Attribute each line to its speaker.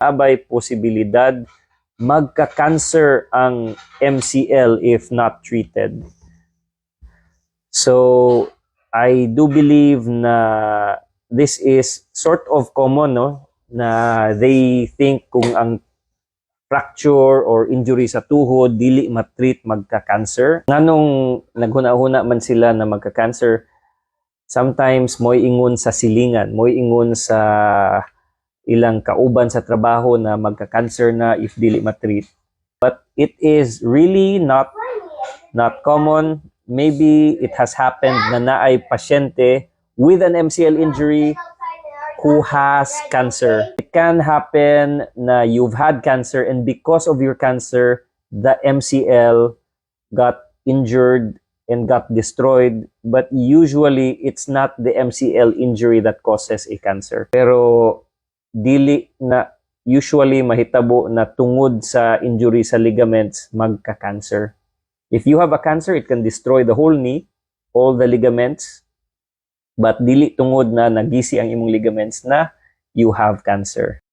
Speaker 1: abay posibilidad magka-cancer ang MCL if not treated. So, I do believe na this is sort of common, no? Na they think kung ang fracture or injury sa tuhod, dili matreat magka-cancer. Nganong naghuna-huna man sila na magka-cancer, sometimes mo'y ingon sa silingan, mo'y ingon sa ilang kauban sa trabaho na magka-cancer na if dili matreat. But it is really not common. Maybe it has happened na naay pasyente with an MCL injury who has cancer. It can happen na you've had cancer and because of your cancer, the MCL got injured and got destroyed. But usually, it's not the MCL injury that causes a cancer. Pero dili na usually mahitabo na tungod sa injury sa ligaments magka-cancer. If you have a cancer, it can destroy the whole knee, all the ligaments, but dili tungod na nagisi ang imong ligaments na you have cancer.